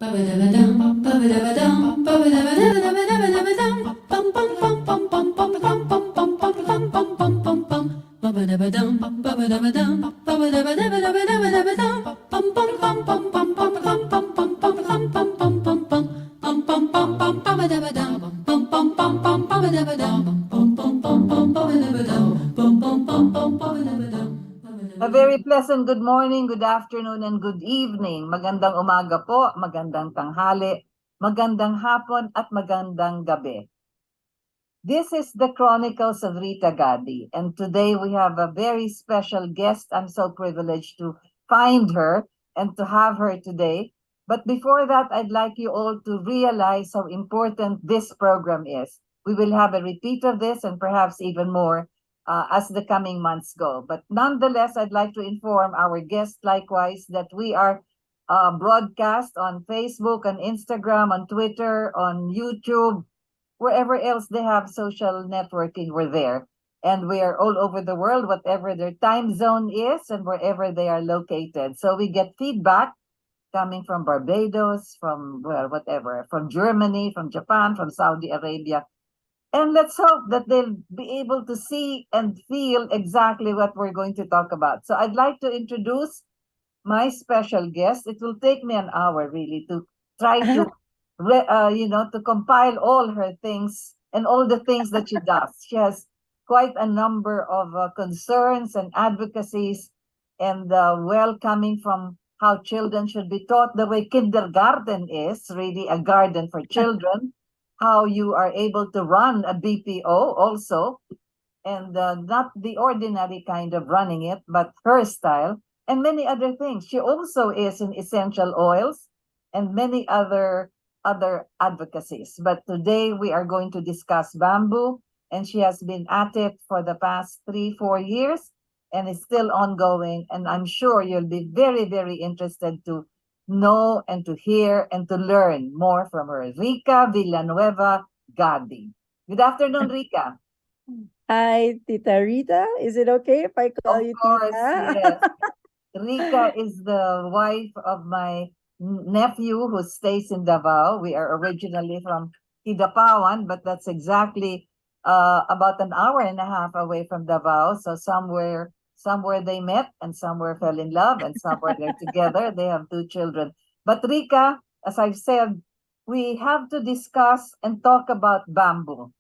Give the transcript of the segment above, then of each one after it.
A very pleasant good morning, good afternoon, and good evening. Magandang umaga po, magandang tanghali, magandang hapon, at magandang gabi. This is the Chronicles of Rita Gadi, and today we have a very special guest. I'm so privileged to find her and to have her today. But before that, I'd like you all to realize how important this program is. We will have a repeat of this and perhaps even more as the coming months go. But nonetheless, I'd like to inform our guests likewise that we are broadcast on Facebook, on Instagram, on Twitter, on YouTube, wherever else they have social networking, we're there. And we are all over the world, whatever their time zone is and wherever they are located. So we get feedback coming from Barbados, from whatever, from Germany, from Japan, from Saudi Arabia. And let's hope that they'll be able to see and feel exactly what we're going to talk about. So I'd like to introduce my special guest. It will take me an hour really to try to, to compile all her things and all the things that she does. She has quite a number of concerns and advocacies, and coming from how children should be taught the way kindergarten is really a garden for children, how you are able to run a BPO also, and not the ordinary kind of running it, but her style, and many other things. She also is in essential oils and many other advocacies. But today we are going to discuss bamboo, and she has been at it for the past 3-4 years and is still ongoing. And I'm sure you'll be very, very interested to know and to hear and to learn more from her. Rita Villanueva Gadi. Good afternoon, Rita. Hi, Tita Rita. Is it okay if I call Of you course, Tita? yes. Rika is the wife of my nephew who stays in Davao. We are originally from Kidapawan, but that's exactly about an hour and a half away from Davao. So somewhere they met, and somewhere fell in love, and somewhere they're together. They have 2 children. But Rika, as I've said, we have to discuss and talk about bamboo.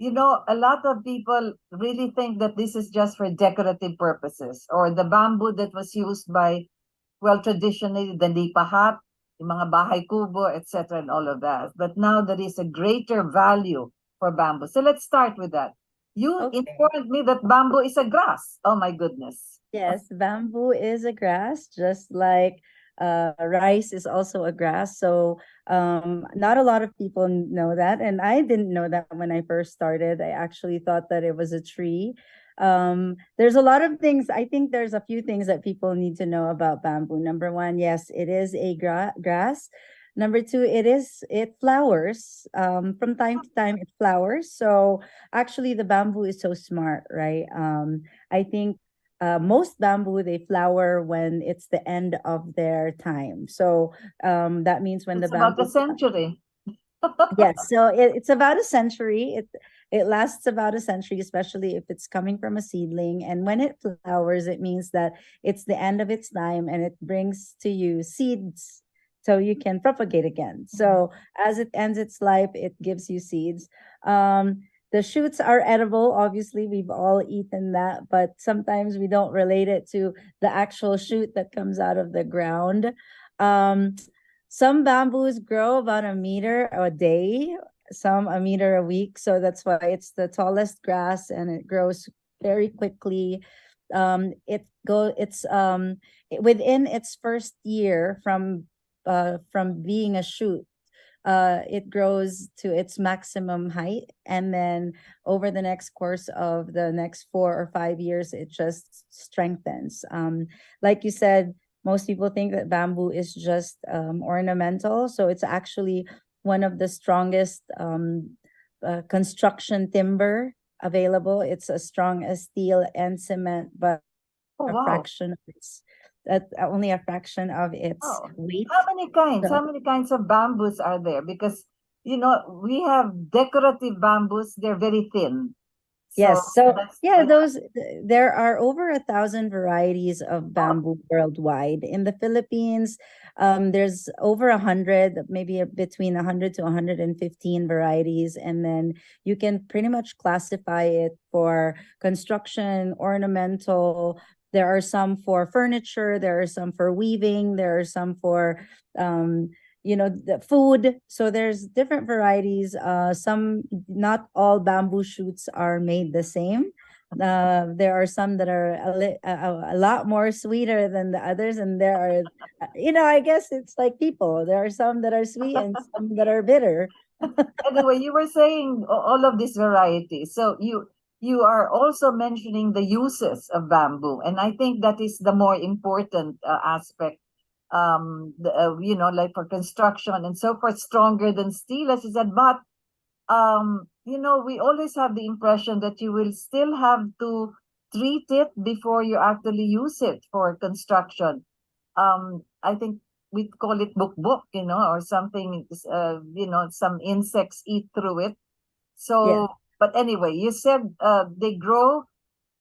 A lot of people really think that this is just for decorative purposes, or the bamboo that was used by, well, traditionally, the lipahat, yung mga bahay kubo, etc., and all of that. But now there is a greater value for bamboo. So let's start with that. You informed me that bamboo is a grass. Oh my goodness. Yes, bamboo is a grass, just like rice is also a grass. So not a lot of people know that. And I didn't know that when I first started. I actually thought that it was a tree. There's a lot of things. I think there's a few things that people need to know about bamboo. Number one, yes, it is a grass. Number two, it flowers. From time to time, it flowers. So actually, the bamboo is so smart, right? I think most bamboo they flower when it's the end of their time. So that means when It's the about bamboo a century. yes, so it's about a century. It lasts about a century, especially if it's coming from a seedling. And when it flowers, it means that it's the end of its time, and it brings to you seeds so you can propagate again. So as it ends its life, it gives you seeds. The shoots are edible. Obviously, we've all eaten that, but sometimes we don't relate it to the actual shoot that comes out of the ground. Um, some bamboos grow about a meter a day, some a meter a week. So that's why it's the tallest grass, and it grows very quickly. Within its first year from being a shoot, it grows to its maximum height, and then over the next course of the next 4 or 5 years, it just strengthens. Like you said, most people think that bamboo is just ornamental, so it's actually one of the strongest construction timber available. It's as strong as steel and cement, but Oh, a wow. fraction of its only a fraction of its Oh, weight. how many kinds? So, How many kinds of bamboos are there? Because we have decorative bamboos. They're very thin. So yes. So that's yeah, there are over 1,000 varieties of oh, bamboo worldwide. In the Philippines, there's over 100, maybe between 100 to 115 varieties, and then you can pretty much classify it for construction, ornamental. There are some for furniture. There are some for weaving. There are some for um, the food. So there's different varieties. Some, not all bamboo shoots are made the same. There are some that are a lot more sweeter than the others, and there are, I guess it's like people. There are some that are sweet and some that are bitter. anyway, you were saying all of these varieties. So you are also mentioning the uses of bamboo, and I think that is the more important aspect. Like for construction and so forth, stronger than steel, as you said. But we always have the impression that you will still have to treat it before you actually use it for construction. I think we call it book, or something, some insects eat through it. Yes. So, but anyway, you said they grow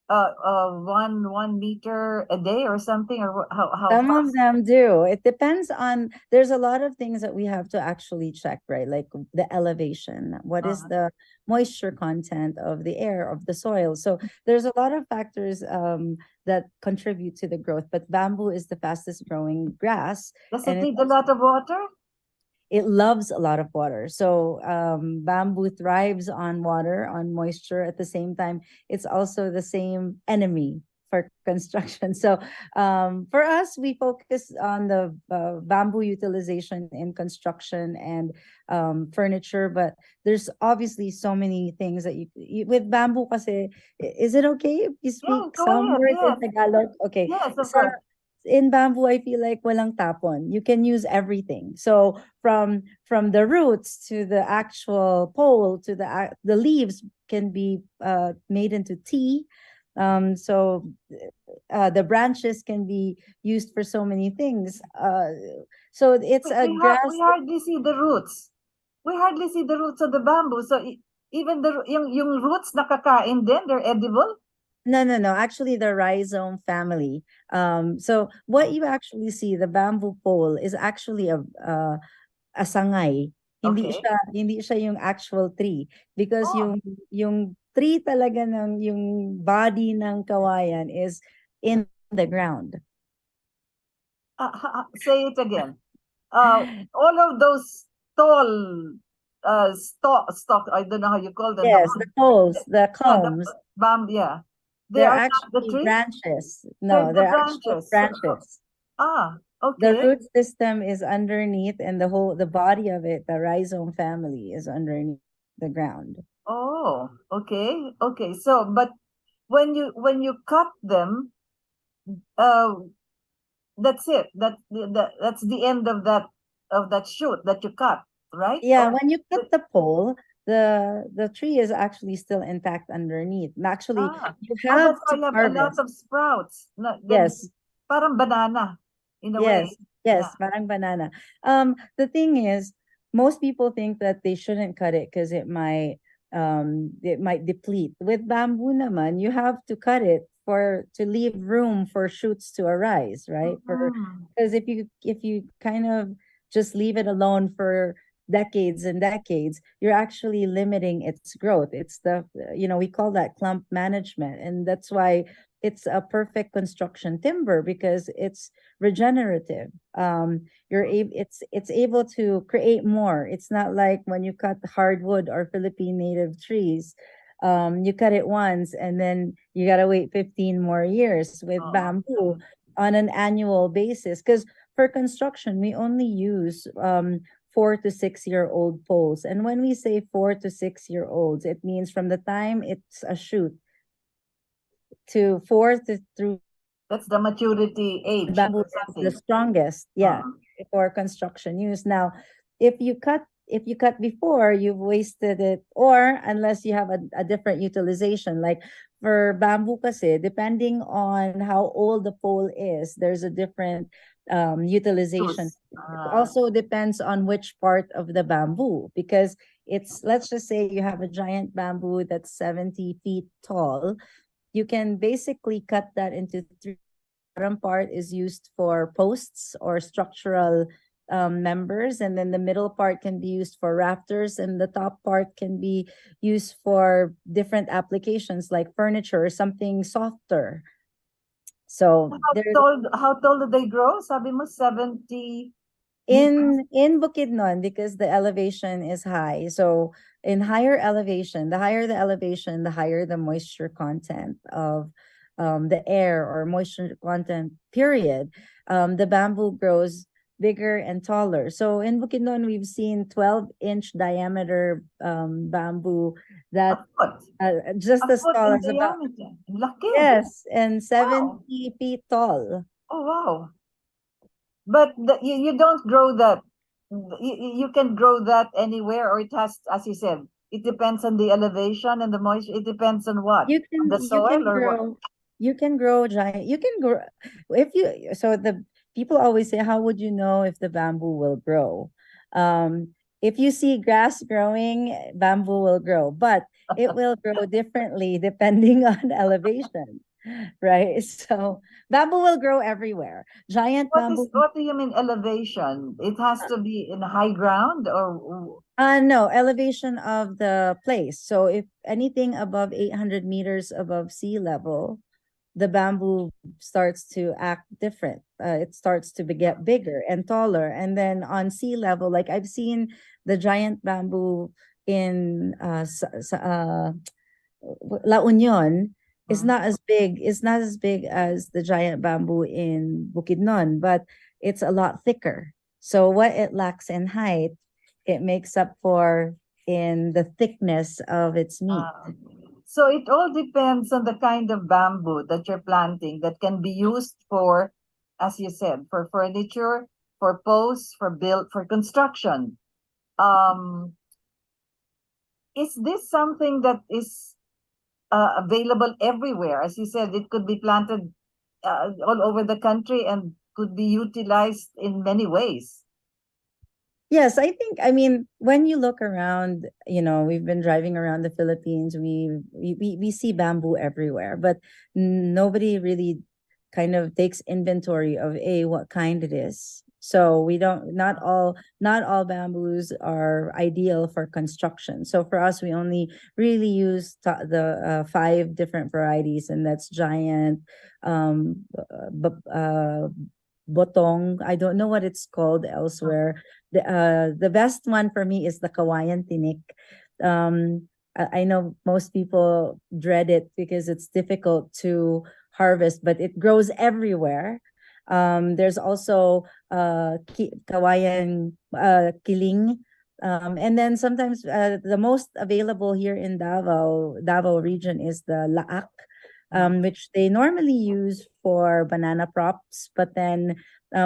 1 meter a day or something, or how Some of fast? them do. It depends on, there's a lot of things that we have to actually check, right? Like the elevation, what is Uh, the moisture content of the air, of the soil. So there's a lot of factors that contribute to the growth, but bamboo is the fastest growing grass, does and it need a lot of water? it loves a lot of water. So bamboo thrives on water, on moisture. At the same time, it's also the same enemy for construction. So for us, we focus on the bamboo utilization in construction and furniture. But there's obviously so many things that with bamboo. Kasi, is it okay if you Yeah, speak go some ahead. words in Yes, Tagalog? Okay. yes, of So course. in bamboo, I feel like walang tapon. You can use everything. So from the roots to the actual pole to the leaves can be made into tea. So the branches can be used for so many things. So it's a We grass. hardly see the roots. We hardly see the roots of the bamboo. So even yung roots nakakain din, they're edible. No, no, no. Actually, the rhizome family. So what you actually see, the bamboo pole is actually a sangay. Okay. Hindi siya yung actual tree, because Oh, yung tree talaga ng yung body ng kawayan is in the ground. say it again. All of those tall stock, I don't know how you call them. Yes, the poles, the Yeah, the culms, yeah. They they're are not the actually trees. branches. They're No, the they're actual branches. branches. The Okay. root system is underneath, and the body of it, the rhizome family, is underneath the ground. Oh, okay. Okay. So, but when you cut them, uh, that's it. That's the end of that shoot that you cut, right? Yeah, Or when you cut the pole, the tree is actually still intact underneath. Actually, you have that's why to you have a lot harvest. of sprouts. Then Yes, parang banana in a way. yes, Yeah. yes, parang banana. The thing is, most people think that they shouldn't cut it because it might deplete. With bamboo naman, you have to cut it to leave room for shoots to arise, right? Mm. Because if you kind of just leave it alone for decades and decades, you're actually limiting its growth. It's we call that clump management, and that's why it's a perfect construction timber, because it's regenerative. It's able to create more. It's not like when you cut hardwood or Philippine native trees. You cut it once and then you gotta wait 15 more years. With Oo. bamboo, on an annual basis, because for construction we only use 4 to 6 year old poles. And when we say 4 to 6 year olds, it means from the time it's a shoot to through That's the maturity age bamboo or is the something. strongest, yeah, Mm. for construction use. Now, if you cut if you cut before, you've wasted it, or unless you have a different utilization. Like for bamboo kasi, depending on how old the pole is, there's a different utilization. Use. It also depends on which part of the bamboo, because it's, let's just say you have a giant bamboo that's 70 feet tall. You can basically cut that into three. The bottom part is used for posts or structural members, and then the middle part can be used for rafters, and the top part can be used for different applications like furniture or something softer. So there's How tall do they grow? Sabi mo 70 in Bukidnon, because the elevation is high. So in higher elevation, the higher the elevation, the higher the moisture content of the air, or moisture content, period. The bamboo grows bigger and taller. So in Bukidnon, we've seen 12-inch diameter bamboo that a foot. just A as foot tall in as about, diameter. Laki. yes, and Wow. 70 feet tall. Oh, wow. But you don't grow that. You can grow that anywhere, or it has, as you said, it depends on the elevation and the moisture. It depends on what? On the You can soil or what? grow, you can grow giant, you can grow, if you, so the people always say, how would you know if the bamboo will grow? If you see grass growing, bamboo will grow, but it will grow differently depending on elevation, right? So bamboo will grow everywhere. Giant bamboo. What do you mean elevation? It has to be in high ground, or No, elevation of the place. So if anything above 800 meters above sea level, the bamboo starts to act different. It starts to get bigger and taller. And then on sea level, like I've seen the giant bamboo in La Union is not as big. It's not as big as the giant bamboo in Bukidnon, but it's a lot thicker. So what it lacks in height, it makes up for in the thickness of its meat. so it all depends on the kind of bamboo that you're planting that can be used for, as you said, for furniture, for posts, for construction. Is this something that is available everywhere? As you said, it could be planted all over the country and could be utilized in many ways. Yes, I think, I mean, when you look around, we've been driving around the Philippines, we see bamboo everywhere, but nobody really kind of takes inventory of what kind it is. So we don't, not all bamboos are ideal for construction. So for us, we only really use the 5 different varieties, and that's giant, botong. I don't know what it's called elsewhere. The best one for me is the kawayan tinik. I know most people dread it because it's difficult to harvest, but it grows everywhere. There's also kawayan kiling. And then sometimes the most available here in Davao region is the laak, which they normally use for banana props, but then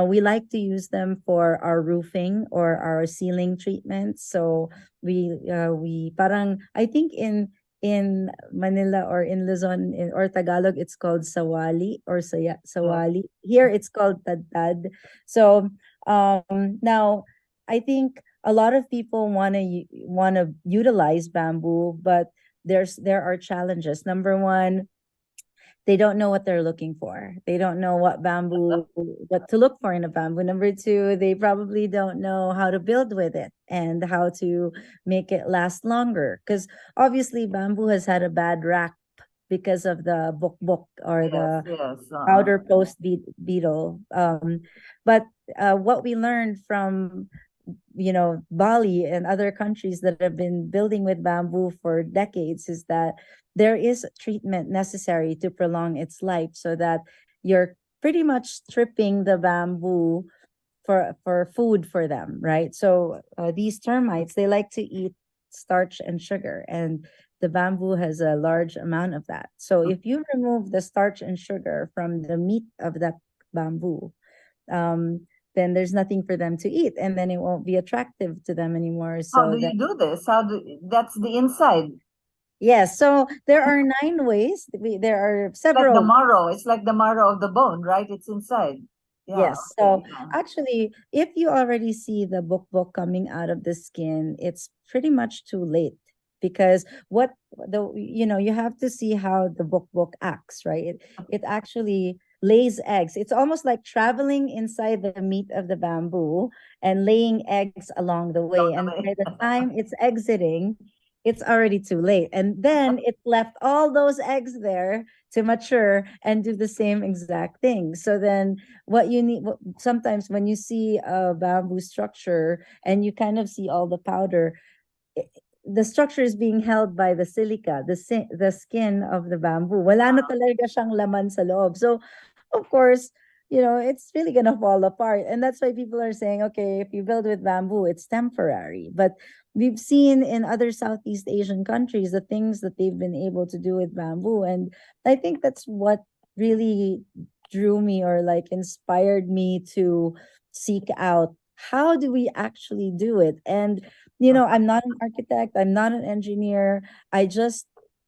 we like to use them for our roofing or our ceiling treatments. So we parang, I think in Manila or in Luzon or Tagalog, it's called sawali or sawali. Here it's called tadtad. So now I think a lot of people wanna utilize bamboo, but there are challenges. Number one, they don't know what they're looking for. They don't know what to look for in a bamboo. Number two, they probably don't know how to build with it and how to make it last longer. Because obviously, bamboo has had a bad rap because of the bok or the powder post beetle. But what we learned from Bali and other countries that have been building with bamboo for decades is that there is treatment necessary to prolong its life, so that you're pretty much stripping the bamboo for food for them, right? So these termites, they like to eat starch and sugar, and the bamboo has a large amount of that. So if you remove the starch and sugar from the meat of that bamboo, then there's nothing for them to eat, and then it won't be attractive to them anymore. How So do that, you do this? That's the inside. yes, so there are 9 ways. There are Like the several. marrow. It's like the marrow of the bone, right? It's inside. Yeah. Yes. Okay. So Yeah. actually, if you already see the book coming out of the skin, it's pretty much too late, because what the you have to see how the book acts, right? It actually lays eggs. It's almost like traveling inside the meat of the bamboo and laying eggs along the way. And by the time it's exiting, it's already too late. And then it left all those eggs there to mature and do the same exact thing. So then what you need, sometimes when you see a bamboo structure and you kind of see all the powder, the structure is being held by the silica, the skin of the bamboo. Wala na talaga siyang laman sa loob. So of course, it's really gonna fall apart. And that's why people are saying, okay, if you build with bamboo, it's temporary. But we've seen in other Southeast Asian countries the things that they've been able to do with bamboo. And I think that's what really drew me, or like inspired me to seek out how do we actually do it. And I'm not an architect, I'm not an engineer. I just,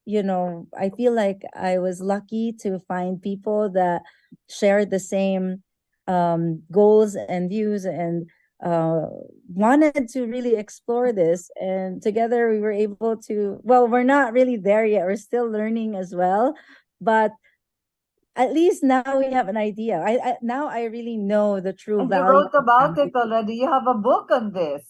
I feel like I was lucky to find people that share the same goals and views, and wanted to really explore this. And together we were able to, well, we're not really there yet, we're still learning as well, but at least now we have an idea. Now I really know the true And you value wrote of about family. it already. You have a book on this.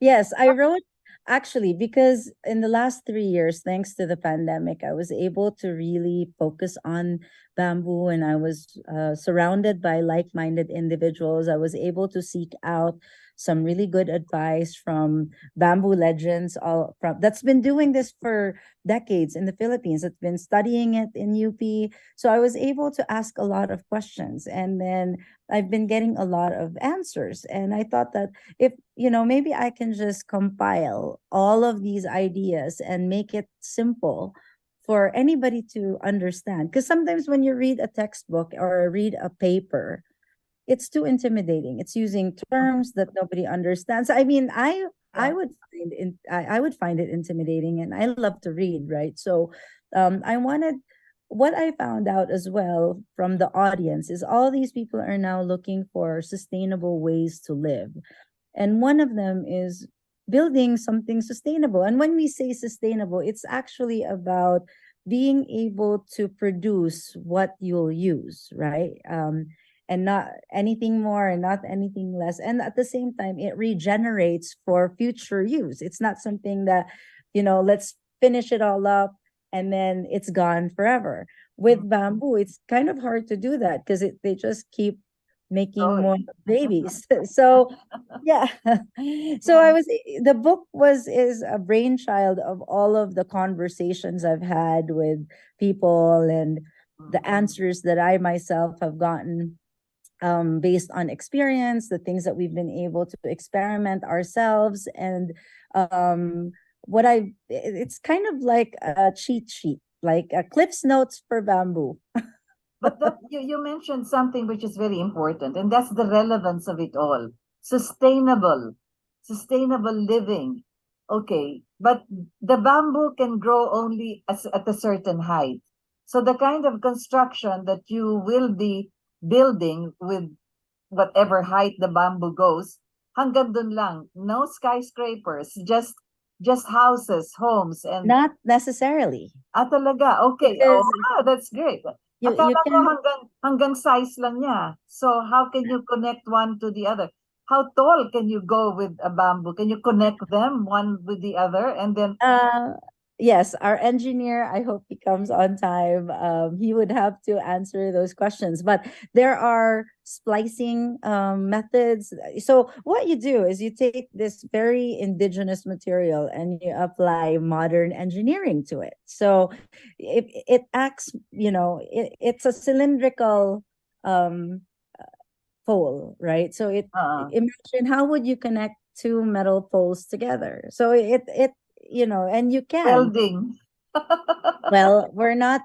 Yes, I wrote, actually, because in the last 3 years, thanks to the pandemic, I was able to really focus on bamboo, and I was surrounded by like-minded individuals. I was able to seek out some really good advice from bamboo legends, all from that's been doing this for decades in the Philippines. That's been studying it in UP. So I was able to ask a lot of questions, and then I've been getting a lot of answers. And I thought that if maybe I can just compile all of these ideas and make it simple for anybody to understand, because sometimes when you read a textbook or read a paper, it's too intimidating. It's using terms that nobody understands. I mean, I Yeah. would I would find it intimidating, and I love to read, right? So I wanted, what I found out as well from the audience is all these people are now looking for sustainable ways to live. And one of them is building something sustainable. And when we say sustainable, it's actually about being able to produce what you'll use, right? And not anything more and not anything less. And at the same time, it regenerates for future use. It's not something that, let's finish it all up and then it's gone forever. With bamboo, it's kind of hard to do that because they just keep making more Growing. babies. So yeah. So the book is a brainchild of all of the conversations I've had with people, and the answers that I myself have gotten based on experience, the things that we've been able to experiment ourselves. And it's kind of like a cheat sheet, like a Cliff's Notes for bamboo. But you mentioned something which is very important, and that's the relevance of it all. Sustainable, sustainable living. Okay, but the bamboo can grow only at a certain height. So the kind of construction that you will be building with whatever height the bamboo goes, hanggang dun lang. No skyscrapers, just houses, homes, and Not necessarily, talaga. Okay. Oh, because that's great. you Akala ko can. hanggang size lang niya. So how can you connect one to the other? How tall can you go with a bamboo? Can you connect them one with the other and then Yes, our engineer, I hope he comes on time. He would have to answer those questions, but there are splicing methods. So what you do is you take this very indigenous material and you apply modern engineering to it. So it acts, it's a cylindrical um pole, right? So uh, imagine how would you connect two metal poles together? So it and you can. welding? Well, we're not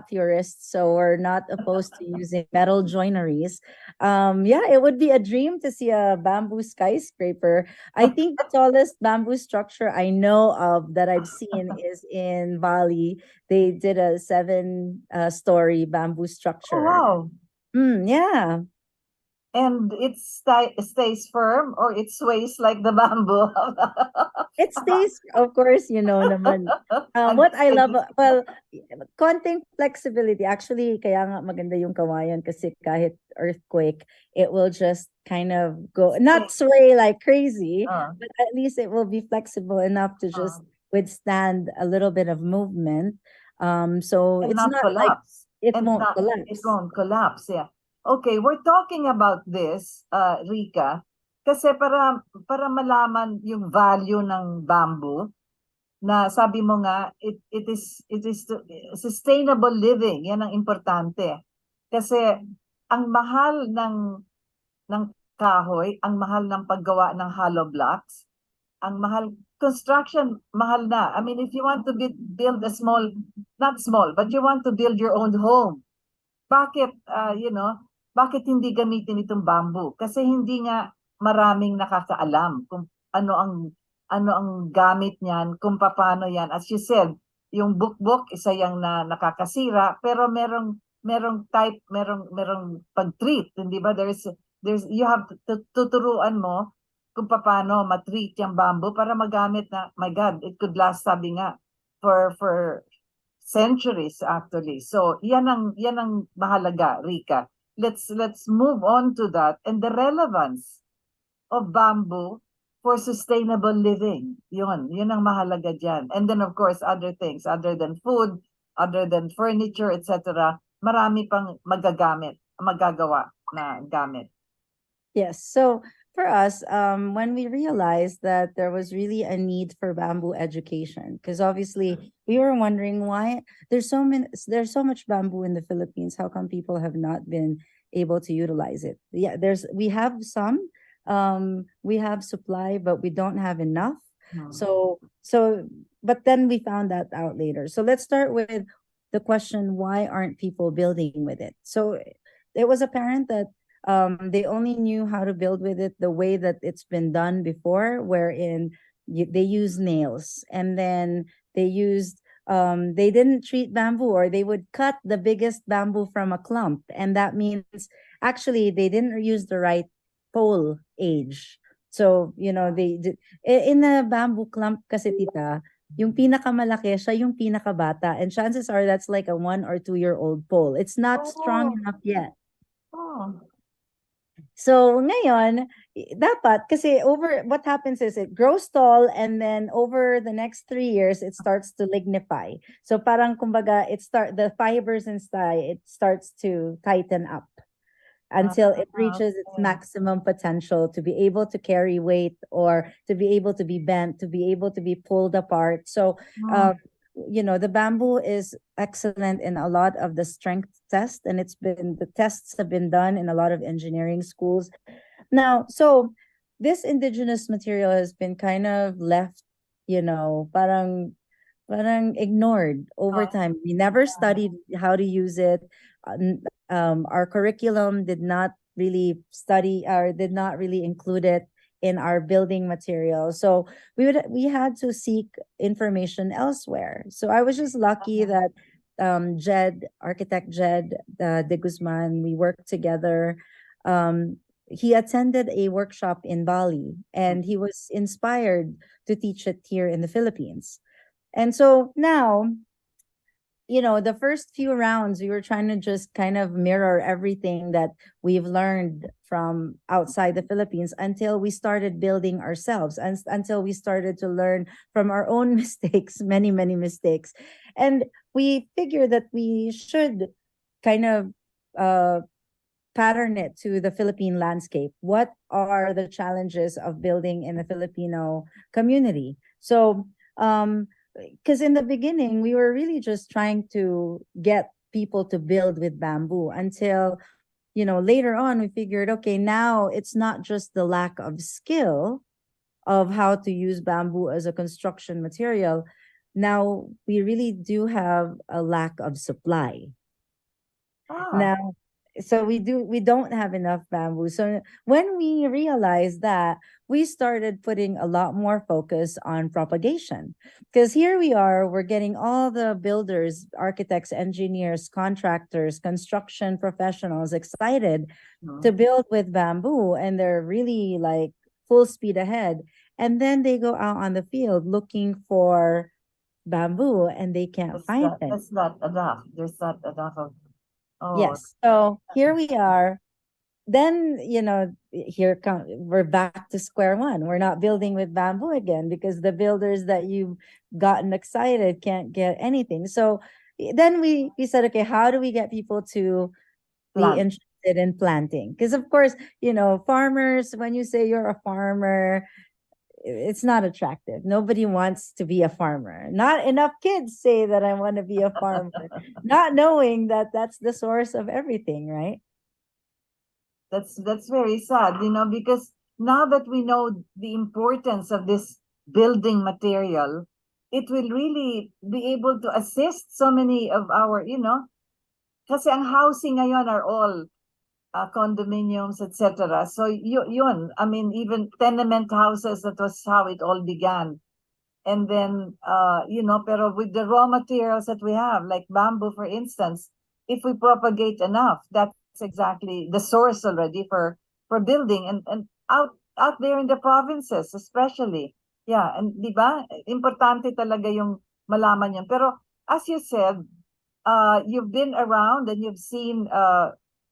purists, so we're not opposed to using metal joineries. Yeah, it would be a dream to see a bamboo skyscraper. I think the tallest bamboo structure I know of that I've seen is in Bali. They did a seven-story bamboo Oh, structure. wow. Yeah. And it stays firm or it sways like the bamboo. It stays, of course, naman. I'm What just I love, kidding. well, konting flexibility. Actually, kaya nga maganda yung kawayan kasi kahit earthquake, it will just kind of go, not Stay. sway like crazy, Uh, but at least it will be flexible enough to uh, just withstand a little bit of movement. So and it's not not like collapse. it And won't not it collapse. won't collapse. Yeah. Okay, we're talking about this, Rika, kasi para malaman yung value ng bamboo na sabi mo nga sustainable living. Yan ang importante. Kasi ang mahal ng kahoy, ang mahal ng paggawa ng hollow blocks, ang mahal construction, mahal na. I mean, if you want to build a small, not small, but you want to build your own home, bakit, bakit hindi gamitin itong bamboo? Kasi hindi nga maraming nakakaalam kung ano ang ano ang gamit niyan, kung paano yan. As you said, yung bukbok isa yang na nakakasira, pero merong pag-treat, hindi ba? There's you have to tuturuan mo kung paano ma-treat yung bamboo para magamit na, my God, it could last, sabi nga, for centuries actually. So yan ang mahalaga, Rika. Let's move on to that and the relevance of bamboo for sustainable living. Yun ang mahalaga diyan. And then of course other things other than food, other than furniture, etc. Marami pang magagawa na gamit. Yes. So for us, when we realized that there was really a need for bamboo education, because obviously we were wondering why there's so much bamboo in the Philippines. How come people have not been able to utilize it? Yeah, we have some, we have supply, but we don't have enough. Hmm. But then we found that out later. So let's start with the question: why aren't people building with it? So it was apparent that they only knew how to build with it the way that it's been done before, wherein they use nails, and then they didn't treat bamboo, or they would cut the biggest bamboo from a clump, and that means actually they didn't use the right pole age. So in a bamboo clump kasi, tita, yung pinakamalaki siya yung pinakabata, and chances are that's like a 1 or 2 year old pole. It's not strong Oh, enough yet. oh. So ngayon, dapat kasi what happens is it grows tall, and then over the next 3 years it starts to lignify. So parang kumbaga the fibers inside, it starts to tighten up until it reaches its Okay. maximum potential to be able to carry weight, or to be able to be bent, to be able to be pulled apart. So Hmm. the bamboo is excellent in a lot of the strength tests, and the tests have been done in a lot of engineering schools now. So this indigenous material has been kind of left, parang ignored over Oh, time. We never studied how to use it. Our curriculum did not really study, or did not really include it in our building material. So we had to seek information elsewhere. So I was just lucky that architect Jed de Guzman, we worked together. He attended a workshop in Bali, and he was inspired to teach it here in the Philippines. And so now, the first few rounds, we were trying to just kind of mirror everything that we've learned from outside the Philippines, until we started building ourselves, and until we started to learn from our own mistakes, many, many mistakes. And we figured that we should kind of pattern it to the Philippine landscape. What are the challenges of building in the Filipino community? So, because in the beginning, we were really just trying to get people to build with bamboo, until later on we figured, okay, now it's not just the lack of skill of how to use bamboo as a construction material. now we really do have a lack of supply. Now, so we don't have enough bamboo. So when we realized that, we started putting a lot more focus on propagation. Because here we are, we're getting all the builders, architects, engineers, contractors, construction professionals excited to build with bamboo, and they're really like full speed ahead. And then they go out on the field looking for bamboo and they can't find it. That's not enough. There's not enough of. Yes. So here we are. Then, we're back to square one. We're not building with bamboo again because the builders that you've gotten excited can't get anything. So then we said, okay, how do we get people to be interested in planting? Because of course, farmers, when you say you're a farmer, it's not attractive. Nobody wants to be a farmer. Not enough kids say that I want to be a farmer, not knowing that that's the source of everything, right? That's very sad, because now that we know the importance of this building material, it will really be able to assist so many of our, kasi ang housing ngayon are all condominiums, etc. So yun, I mean, even tenement houses, that was how it all began. And then, pero with the raw materials that we have, like bamboo, for instance, if we propagate enough, that's exactly the source already for building and out there in the provinces, especially. Yeah, and di ba, importante talaga yung malaman yun. Pero as you said, you've been around and you've seen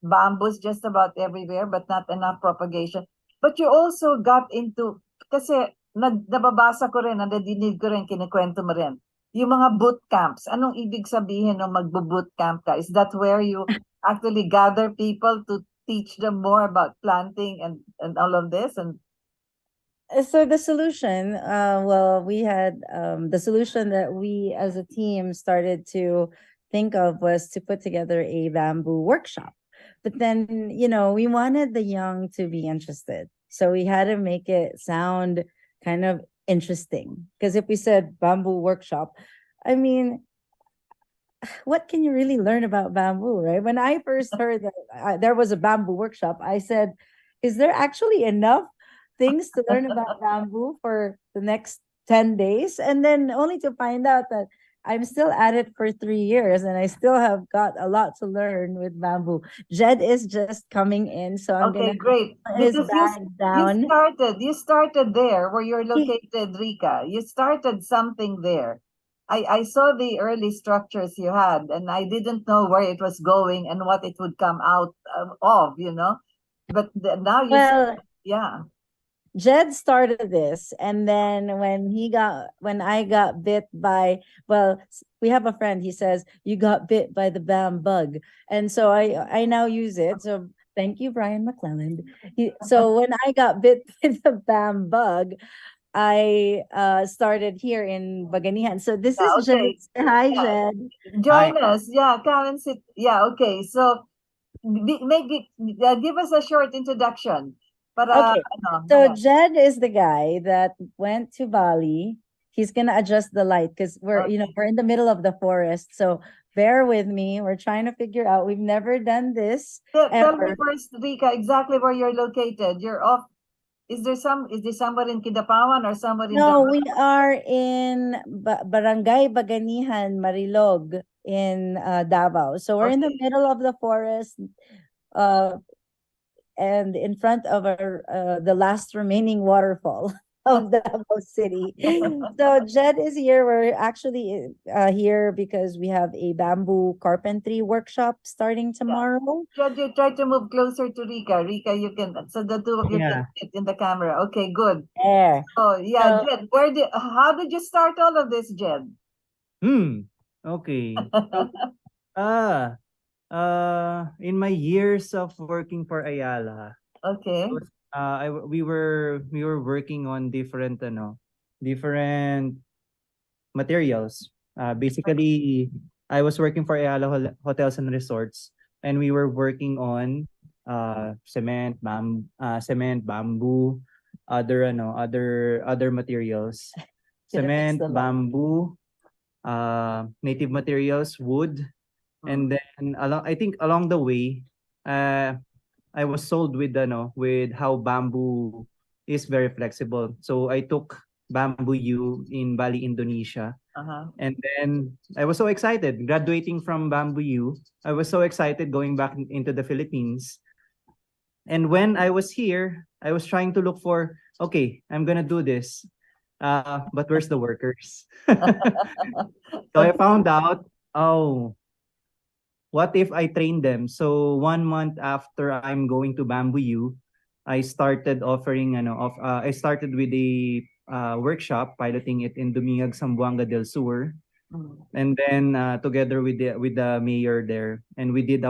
bamboos just about everywhere, but not enough propagation. But you also got into, kasi nababasa ko rin, nadidinig ko rin, kinikwento mo rin, yung mga boot camps. Anong ibig sabihin ng magbo-boot camp ka? Is that where you actually gather people to teach them more about planting and all of this? And so the solution, we had the solution that we as a team started to think of was to put together a bamboo workshop. But then, we wanted the young to be interested. So we had to make it sound kind of interesting. Because if we said bamboo workshop, I mean, what can you really learn about bamboo, right? When I first heard that there was a bamboo workshop, I said, is there actually enough things to learn about bamboo for the next 10 days? And then only to find out that I'm still at it for 3 years and I still have got a lot to learn with bamboo. Jed is just coming in, so I'm okay, gonna great. put his Because bag down. you started there where you're located, Rika. You started something there. I saw the early structures you had, and I didn't know where it was going and what it would come out of, But now you Well, yeah. Jed started this, and then when I got bit by, we have a friend. He says you got bit by the bam bug, and so I now use it. So thank you, Brian McClelland. So when I got bit by the bam bug, I started here in Baganihan. So this is Okay. Jed. Hi, Yeah. Jed. Join us. Yeah, come and sit. Yeah, okay. So give us a short introduction. Okay. So Jed is the guy that went to Bali. He's gonna adjust the light because we're in the middle of the forest. So bear with me. We're trying to figure out. We've never done this Tell me ever. first, Rika, exactly where you're located. You're off. Is there somewhere in Kidapawan or somewhere in No, Davao? we are in Barangay Baganihan, Marilog in Davao. So we're in the middle of the forest. And in front of the last remaining waterfall of Davao City. So Jed is here. We're actually here because we have a bamboo carpentry workshop starting tomorrow. Jed, you try to move closer to Rika. Rika, you can, so the two of you can fit in the camera. Okay, good. There. Oh, yeah, so, Jed, how did you start all of this, Jed? Okay. In my years of working for Ayala, okay, we were working on different materials. Basically, I was working for Ayala Hotels and Resorts, and we were working on cement, bamboo, other materials. Cement, bamboo, native materials, wood, and then I think along the way, I was sold with how bamboo is very flexible. So I took Bamboo U in Bali, Indonesia. Uh-huh. And then I was so excited graduating from Bamboo U. I was so excited going back into the Philippines. And when I was here, I was trying to look for, okay, I'm gonna do this. But where's the workers? So I found out, oh, what if I train them? So 1 month after I'm going to Bamboo U, I started offering I started with a workshop piloting it in Dumiag, Zamboanga del Sur. And then together with the mayor there, and we did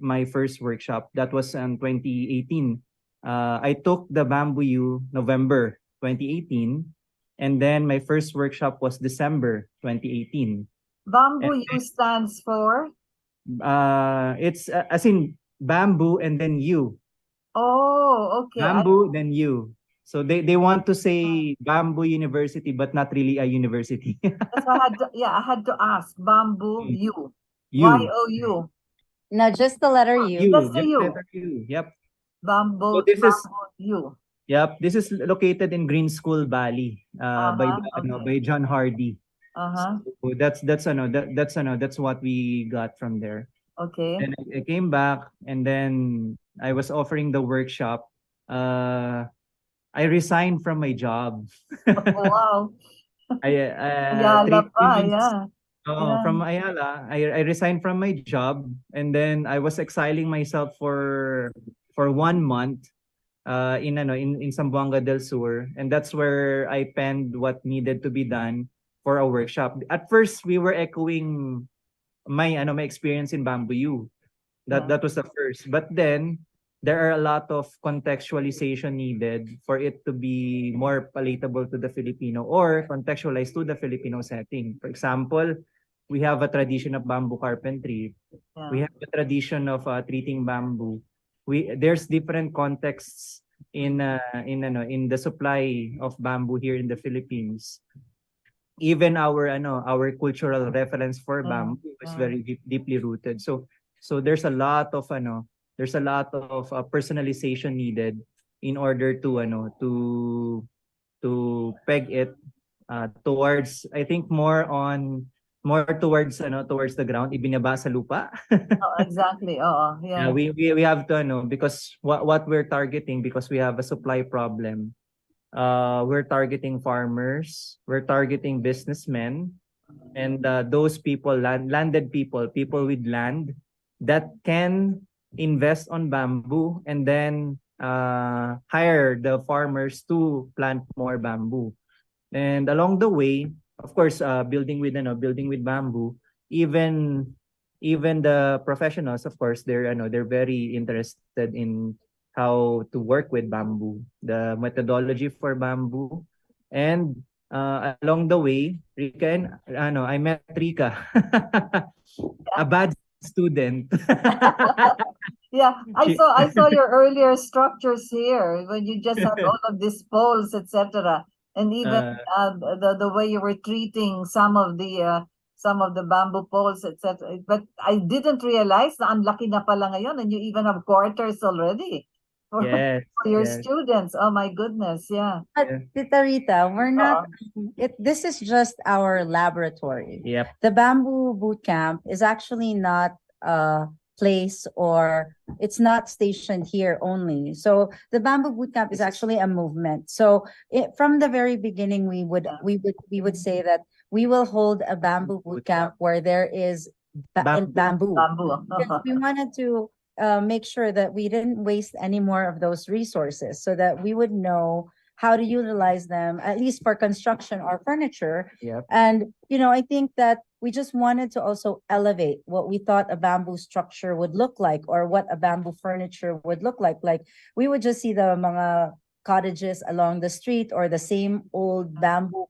my first workshop. That was in 2018. I took the Bamboo U November 2018, and then my first workshop was December 2018. Bamboo U stands for? It's as in bamboo and then U. Oh, okay. Bamboo, then U. So they want to say Bamboo University, but not really a university. That's why I had to ask. Bamboo U. U. Y-O-U. No, just the letter U. U, Just the just U. letter U. Yep. Bamboo, So this is U. Yep, this is located in Green School, Bali, by John Hardy. Uh-huh. So that's what we got from there. Okay. And I came back, and then I was offering the workshop. I resigned from my job. Wow. I Ayala three pa, months yeah. Yeah. from Ayala. I resigned from my job, and then I was exiling myself for 1 month in Zamboanga del Sur, and that's where I penned what needed to be done for a workshop. At first, we were echoing my experience in Bamboo U. That was the first. But then there are a lot of contextualization needed for it to be more palatable to the Filipino or contextualized to the Filipino setting. For example, we have a tradition of bamboo carpentry. Yeah. We have a tradition of treating bamboo. There's different contexts in the supply of bamboo here in the Philippines. Even our cultural reference for bamboo is very deeply rooted. So there's a lot of personalization needed in order to peg it towards, I think, more towards the ground, ibinaba sa lupa. Oh, exactly. Oh, yeah. Yeah, we have to because what we're targeting, because we have a supply problem. We're targeting farmers, we're targeting businessmen, and those people, landed people with land that can invest on bamboo and then hire the farmers to plant more bamboo. And along the way, of course, building with bamboo, even the professionals, of course, they're very interested in how to work with bamboo, the methodology for bamboo. And along the way, Rika and I met Rika, a bad student. Yeah, I saw your earlier structures here when you just had all of these poles, etc. And even the way you were treating some of the bamboo poles, etc. But I didn't realize na ang laki na pala ngayon, and you even have quarters already for, Yes, for your yes. students. Oh my goodness, yeah. But Tita Rita, we're not. This is just our laboratory. Yep. The bamboo boot camp is actually not a place, or it's not stationed here only. So the bamboo boot camp is actually a movement. So from the very beginning, we would say that we will hold a bamboo boot camp where there is bamboo. Because we wanted to make sure that we didn't waste any more of those resources, so that we would know how to utilize them, at least for construction or furniture. Yep. And, I think that we just wanted to also elevate what we thought a bamboo structure would look like, or what a bamboo furniture would look like. Like, we would just see the mga cottages along the street, or the same old bamboo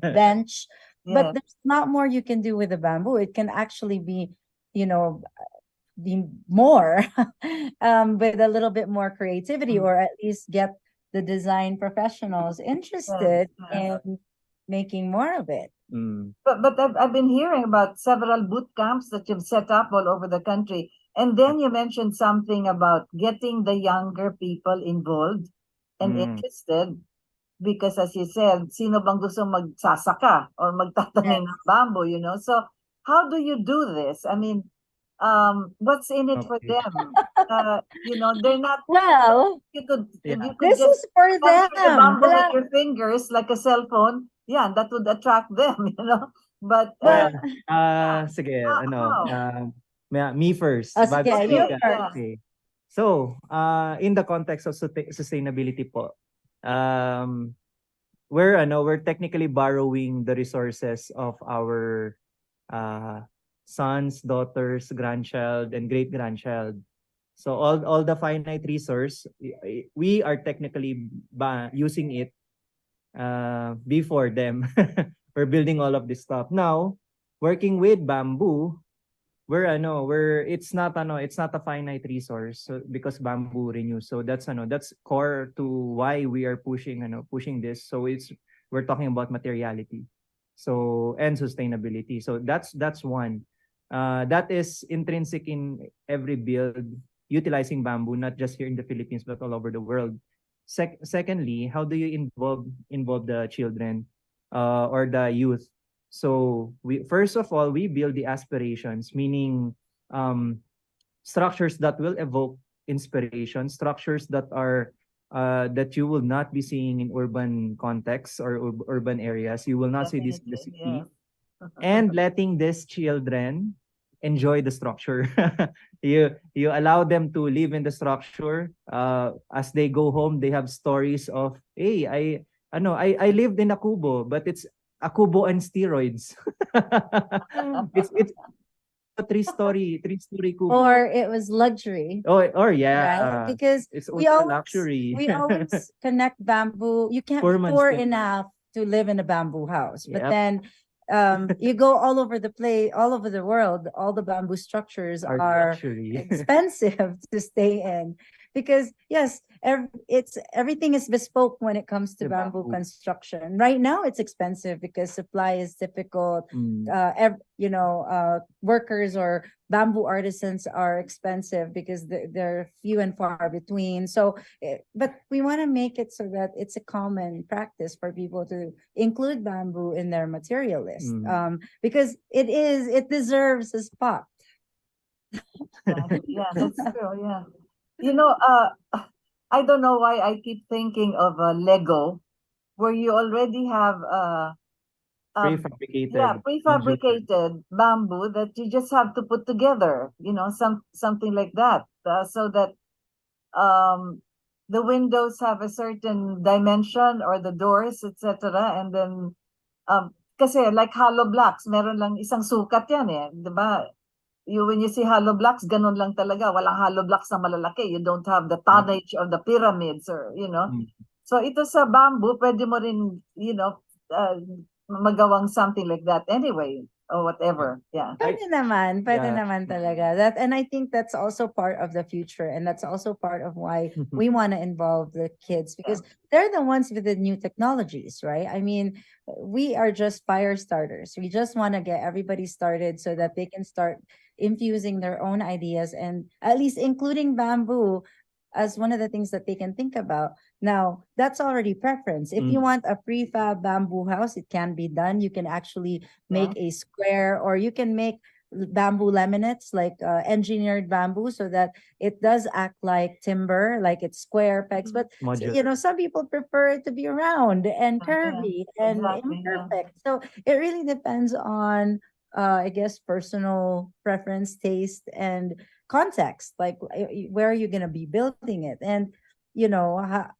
bench. Yeah. But there's not more you can do with the bamboo. It can actually be, be more with a little bit more creativity, or at least get the design professionals interested in making more of it. But I've been hearing about several boot camps that you've set up all over the country. And then you mentioned something about getting the younger people involved and interested because as you said, sino bang gusto magsasaka or magtatanim ng bamboo, you know? So how do you do this? I mean, what's in it for Okay. them? You know, they're not, Well, if you could this just is for capture the them. bamboo with your fingers like a cell phone, yeah, that would attract them, you know? But, Well, sige, how? me first. sige, Bago you Okay, ka. first. yeah. Okay. So, in the context of sustainability po, we're technically borrowing the resources of our sons, daughters, grandchild, and great grandchild. So all the finite resource, we are technically using it before them. We're building all of this stuff. Now, working with bamboo, it's not a finite resource, so because bamboo renews. So that's core to why we are pushing this. So we're talking about materiality. So and sustainability. So that's one. That is intrinsic in every build utilizing bamboo, not just here in the Philippines but all over the world. Secondly, how do you involve the children or the youth? So we first of all we build the aspirations, meaning structures that will evoke inspiration, structures that are that you will not be seeing in urban contexts or urban areas. You will not see this in the Definitely, city. yes. And letting these children enjoy the structure. You allow them to live in the structure. As they go home, they have stories of, hey, I lived in a kubo, but it's a kubo and steroids. It's a three-story kubo. Or it was luxury, Or right? yeah, Because it's we ultra always luxury. we always connect bamboo. You can't be Poor man's poor thing. enough to live in a bamboo house. But Yep. then you go all over the place, all over the world, all the bamboo structures Are are luxury. expensive to stay in because yes, everything is bespoke when it comes to The bamboo bamboo. construction. Right now it's expensive because supply is difficult. Workers or bamboo artisans are expensive because they're few and far between. So but we want to make it so that it's a common practice for people to include bamboo in their material list, because it deserves a spot. Yeah, that's true. Yeah. You know, I don't know why I keep thinking of Lego, where you already have Prefabricated. yeah, prefabricated bamboo that you just have to put together, you know, something like that, so that um the windows have a certain dimension or the doors, etc. And then kasi like hollow blocks, meron lang isang sukat yan eh, 'di ba? When you see hollow blocks, ganun lang talaga. Walang hollow blocks na malalaki. You don't have the tonnage of the pyramids or, you know. So ito sa bamboo, pwede mo rin, you know, magawang something like that anyway, or whatever. Yeah. Pwede naman talaga. And I think that's also part of the future, and that's also part of why we want to involve the kids because they're the ones with the new technologies, right? I mean, we are just fire starters. We just want to get everybody started so that they can start infusing their own ideas and at least including bamboo as one of the things that they can think about. Now, that's already preference. If you want a prefab bamboo house, it can be done. You can actually make a square, or you can make bamboo laminates, like engineered bamboo, so that it does act like timber, like it's square pegs. But Modular. some people prefer it to be round and curvy and exactly, imperfect. So it really depends on I guess personal preference, taste, and context, like where are you going to be building it. And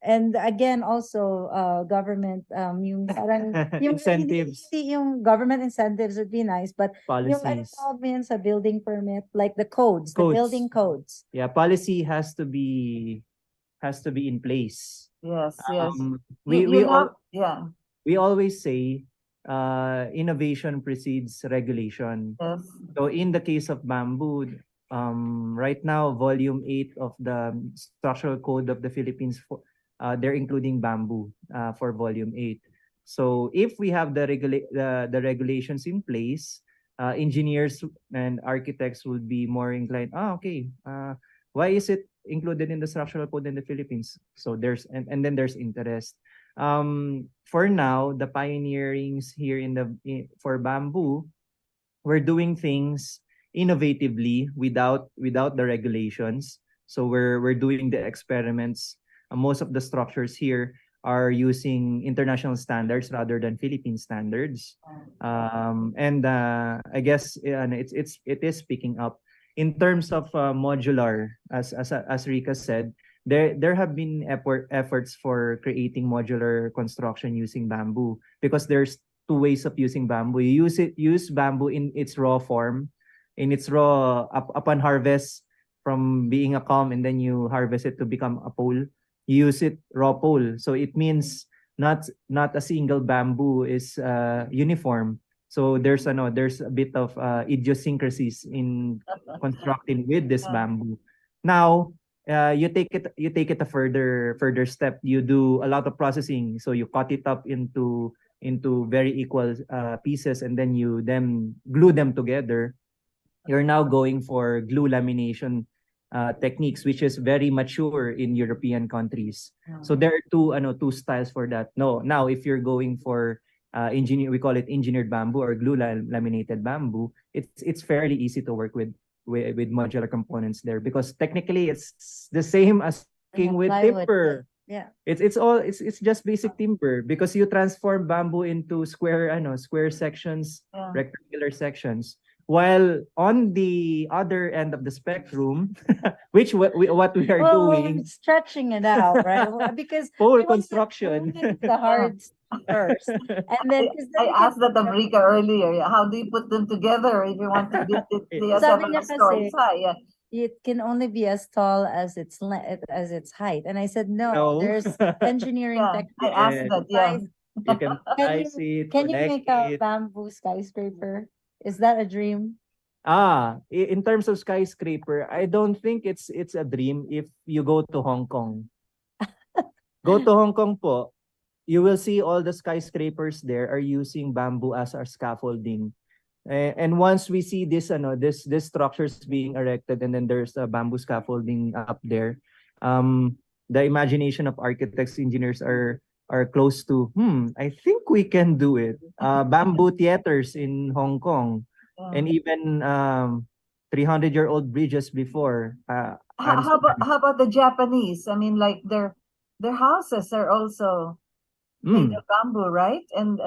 and again also government yung parang yung Incentives. yung government incentives would be nice, but yung ano Policies. tawag mo yun sa building permit, like the codes, the building codes. Yeah, policy has to be in place. Yes. We always say innovation precedes regulation. Yes. So in the case of bamboo, right now, Volume 8 of the Structural Code of the Philippines, they're including bamboo for Volume 8. So if we have the regulations in place, engineers and architects would be more inclined. Okay, why is it included in the structural code in the Philippines? So and then there's interest. For now, the pioneerings here for bamboo, we're doing things innovatively without the regulations. So we're doing the experiments. Most of the structures here are using international standards rather than Philippine standards. And I guess it is picking up in terms of modular, as Rika said. There have been efforts for creating modular construction using bamboo, because there's two ways of using bamboo. You use bamboo in its raw form, upon harvest from being a calm, and then you harvest it to become a pole. You use it raw pole. So it means not a single bamboo is uniform. So there's a bit of idiosyncrasies in constructing with this bamboo. Now, you take it a further step. You do a lot of processing. So you cut it up into very equal pieces, and then you glue them together. You're now going for glue lamination techniques, which is very mature in European countries. So there are two styles for that. No, now if you're going for we call it engineered bamboo or glue laminated bamboo. It's fairly easy to work with modular components there, because technically it's the same as working with Plywood. timber. Yeah. It's just basic timber, because you transform bamboo into square sections, rectangular sections. While on the other end of the spectrum, which what we are doing, We're stretching it out, right? Because pole we want to construction. do the hard first, and then because I asked that of Rika earlier. How do you put them together if you want to get the Sabi assembly niya stories kasi, high? Yeah. it can only be as tall as its height. And I said, no, No. there's engineering Yeah, I techniques. asked that. Yeah. You can slice it, Can you connect make a it. bamboo skyscraper? Is that a dream? In terms of skyscraper, I don't think it's a dream if you go to Hong Kong. Go to Hong Kong po, you will see all the skyscrapers there are using bamboo as our scaffolding. And once we see this structures being erected, and then there's a bamboo scaffolding up there, the imagination of architects, engineers are close to, I think we can do it. Bamboo theaters in Hong Kong, and even 300-year-old bridges before. How about the Japanese? I mean, like their houses are also made of bamboo, right? And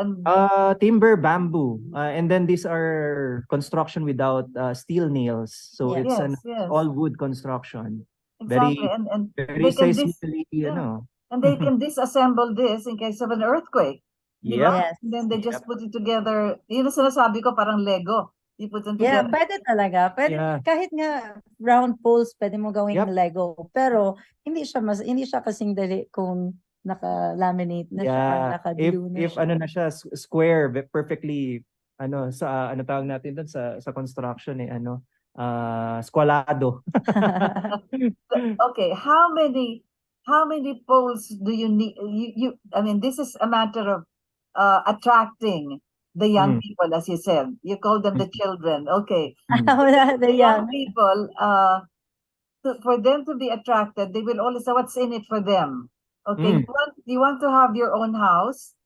timber, bamboo, and then these are construction without steel nails, so Yeah. it's yes. all wood construction. Exactly, Very and very they can seismically, and they can disassemble this in case of an earthquake. Di ba? Yep. Yes. And then they just put it together. Yun ang sinasabi ko, parang Lego. You put them Yeah, together. pwede talaga. Pwede, Yeah. kahit nga round poles, pwede mo gawing Yep. Lego. Pero hindi siya kasing dali kung naka-laminate na siya or naka-glue na If siya. na siya square, perfectly sa tawag natin doon sa construction squalado. Okay, how many poles do you need? I mean, this is a matter of attracting the young people, as you said. You call them the children. Okay. The young people, for them to be attracted, they will always say, what's in it for them? Okay, you want to have your own house.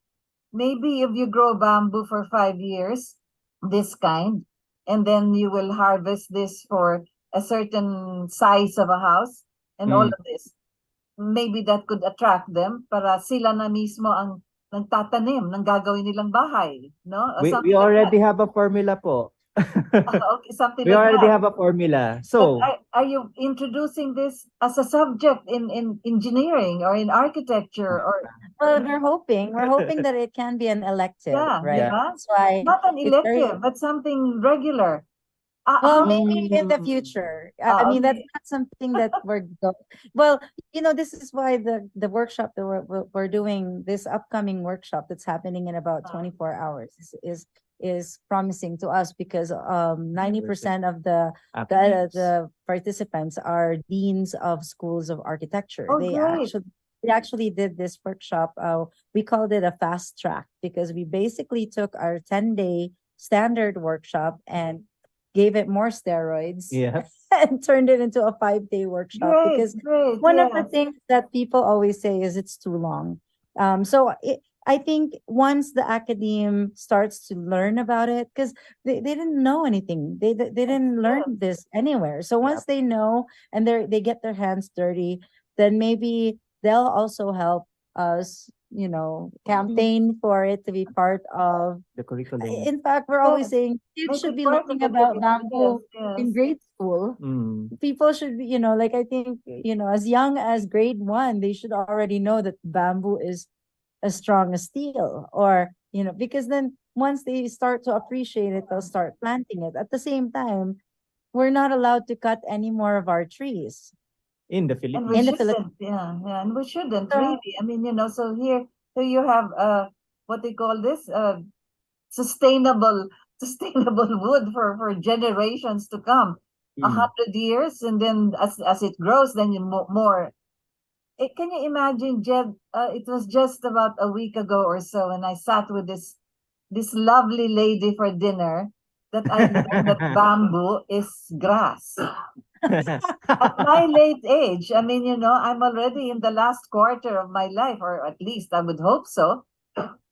Maybe if you grow bamboo for 5 years, this kind, and then you will harvest this for a certain size of a house, and all of this. Maybe that could attract them para sila na mismo ang nagtatanim ng gagawin nilang bahay, no? We already have a formula po. Okay, something We like already that. have a formula. So, But are you introducing this as a subject in engineering or in architecture or Well, we're hoping that it can be an elective, right? Yeah. That's why not an it's very- elective, but something regular? Well, maybe in the future. I mean, that's okay. not something that well, this is why the workshop that we're doing, this upcoming workshop that's happening in about 24 hours is promising to us, because 90% of the participants are deans of schools of architecture. Oh, They great. we actually did this workshop. We called it a fast track because we basically took our 10-day standard workshop and gave it more steroids Yeah. and turned it into a 5-day workshop Great, because great, one of the yes. things that people always say is it's too long. I think once the academe starts to learn about it, because they didn't know anything, they didn't learn this anywhere. So once they know and they get their hands dirty, then maybe they'll also help us, campaign for it to be part of. The curriculum. In fact, we're always Yes. saying kids Make should it be part of learning the about curriculum. bamboo Yes, in yes. grade school. Mm. People should be, like I think, as young as grade 1, they should already know that bamboo is as strong as steel, or, because then once they start to appreciate it, they'll start planting it. At the same time, we're not allowed to cut any more of our trees In the And we in Philippines. the Philippines. shouldn't, and we shouldn't So, really. I mean, so here you have what they call this sustainable sustainable wood for generations to come. Mm. 100 years, and then as it grows, then you more. Can you imagine, Jed? It was just about a week ago or so, and I sat with this lovely lady for dinner that I learned that bamboo is grass. At my late age, I mean, I'm already in the last quarter of my life, or at least I would hope so.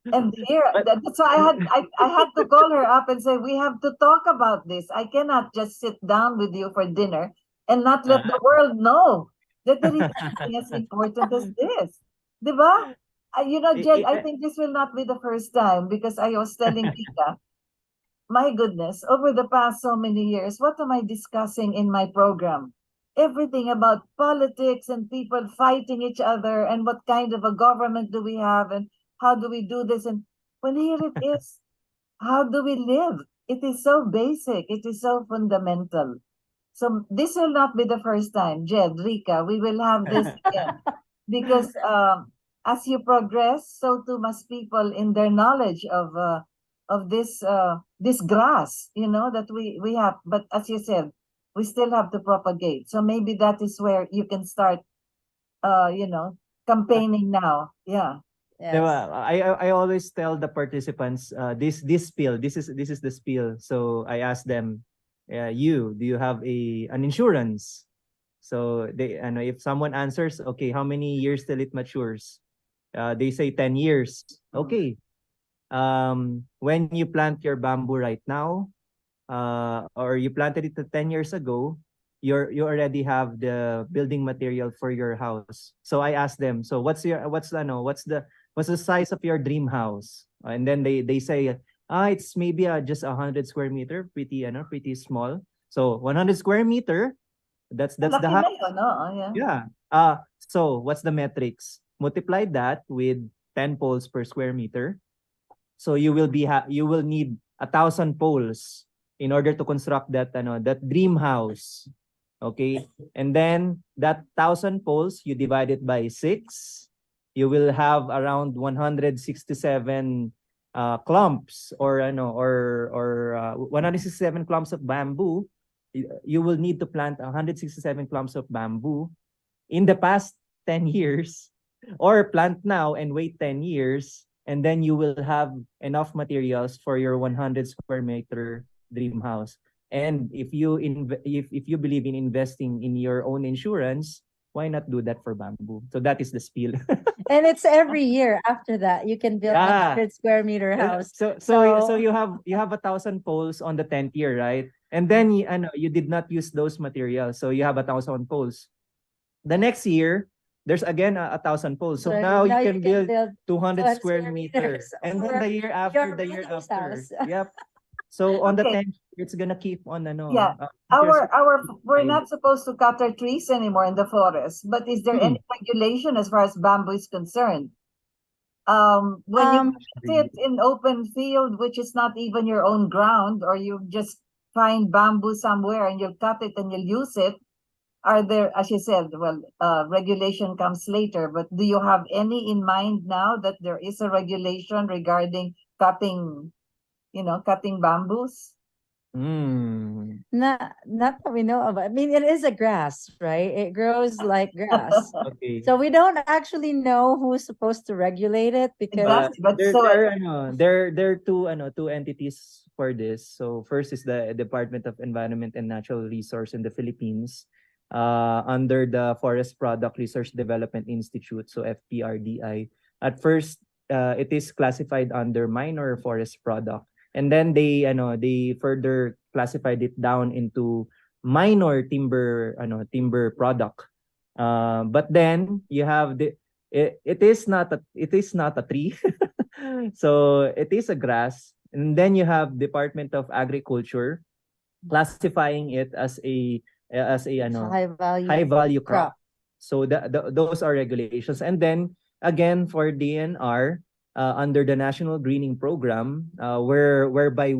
And here, But- that's why I had to call her up and say, we have to talk about this. I cannot just sit down with you for dinner and not let the world know that there is something as important as this. Diba? Jed, I think this will not be the first time, because I was telling Rita, my goodness, over the past so many years, what am I discussing in my program? Everything about politics and people fighting each other, and what kind of a government do we have, and how do we do this? And when here it is, how do we live? It is so basic. It is so fundamental. So this will not be the first time, Jed, Rika. We will have this again, because as you progress, so too must people in their knowledge of this grass, that we have. But as you said, we still have to propagate. So maybe that is where you can start, campaigning now. Yeah. Diba? yes. I always tell the participants, this spiel, this is the spiel. So I ask them, do you have an insurance? So if someone answers, okay, how many years till it matures? They say 10 years. Okay. When you plant your bamboo right now, or you planted it 10 years ago, you already have the building material for your house. So I asked them, so what's the size of your dream house? And then they say, it's maybe just 100 square meter, pretty small. So 100 square meter, that's the Laki house. na yun, no? Yeah. Yeah. So what's the metrics? Multiply that with 10 poles per square meter. So you will need 1,000 poles in order to construct that dream house. Okay? And then that 1,000 poles, you divide it by 6, you will have around 167 clumps, or 167 clumps of bamboo. You will need to plant 167 clumps of bamboo in the past 10 years, or plant now and wait 10 years, and then you will have enough materials for your 100 square meter dream house. And if you believe in investing in your own insurance, why not do that for bamboo? So that is the spiel. And it's every year after that you can build Yeah. 100 square meter house. So you have 1,000 poles on the 10th year, right? And then you did not use those materials, so you have 1,000 poles. The next year, there's again 1,000 poles. So now you can build 200 square meters. And then the year after, Yep. So on the Okay. 10th, it's gonna keep on Yeah. We're not supposed to cut our trees anymore in the forest, but is there any regulation as far as bamboo is concerned? When you sit in open field, which is not even your own ground, or you just find bamboo somewhere and you'll cut it and you'll use it, are there, as you said, regulation comes later, but do you have any in mind now that there is a regulation regarding cutting bamboos? Not that we know of. I mean, it is a grass, right? It grows like grass. Okay. So we don't actually know who's supposed to regulate it because Exactly, but There so there are there are two entities for this. So first is the Department of Environment and Natural Resource in the Philippines, under the Forest Product Research Development Institute, so FPRDI. At first, it is classified under minor forest product, and then they further classified it down into minor timber product. But then you have it is not a tree. So it is a grass. And then you have Department of Agriculture classifying it as a it's a high value crop. crop. So those are regulations. And then again for DNR, under the National Greening Program, whereby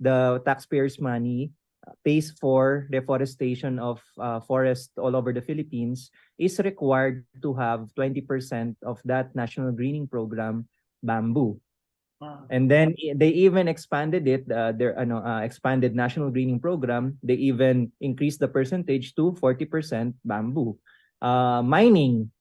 the taxpayers' money pays for deforestation of forest all over the Philippines, is required to have 20% of that National Greening Program bamboo. And then they even expanded it, their expanded National Greening Program. They even increased the percentage to 40% bamboo. Mining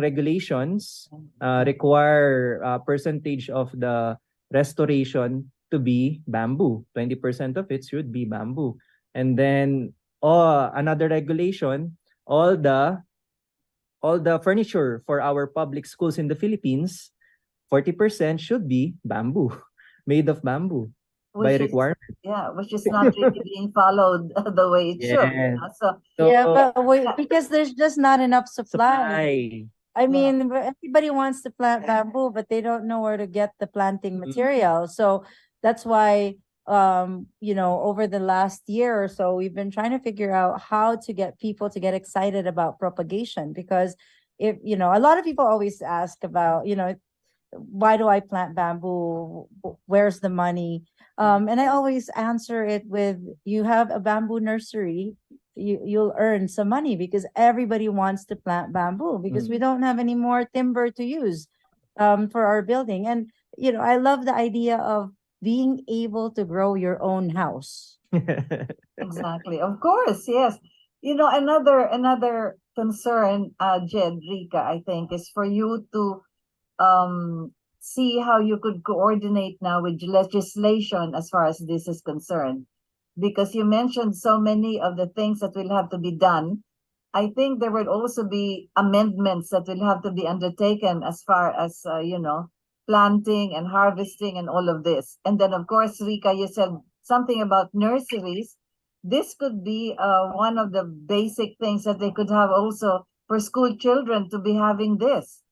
regulations require a percentage of the restoration to be bamboo. 20% of it should be bamboo. And then another regulation, all the furniture for our public schools in the Philippines, 40% should be bamboo, made of bamboo by which is requirement. which is not really being followed the way it should. Yes. So Yeah, So but because there's just not enough supply. supply. I mean, everybody wants to plant bamboo, but they don't know where to get the planting material. So that's why, over the last year or so, we've been trying to figure out how to get people to get excited about propagation. Because if, a lot of people always ask about, why do I plant bamboo? Where's the money? And I always answer it with, you have a bamboo nursery, you'll earn some money because everybody wants to plant bamboo because we don't have any more timber to use for our building. And I love the idea of being able to grow your own house. exactly, of course, yes. Another concern, Jed, Rika, I think, is for you to see how you could coordinate now with legislation as far as this is concerned. Because you mentioned so many of the things that will have to be done. I think there will also be amendments that will have to be undertaken as far as, planting and harvesting and all of this. And then, of course, Rika, you said something about nurseries. This could be one of the basic things that they could have also for school children to be having this.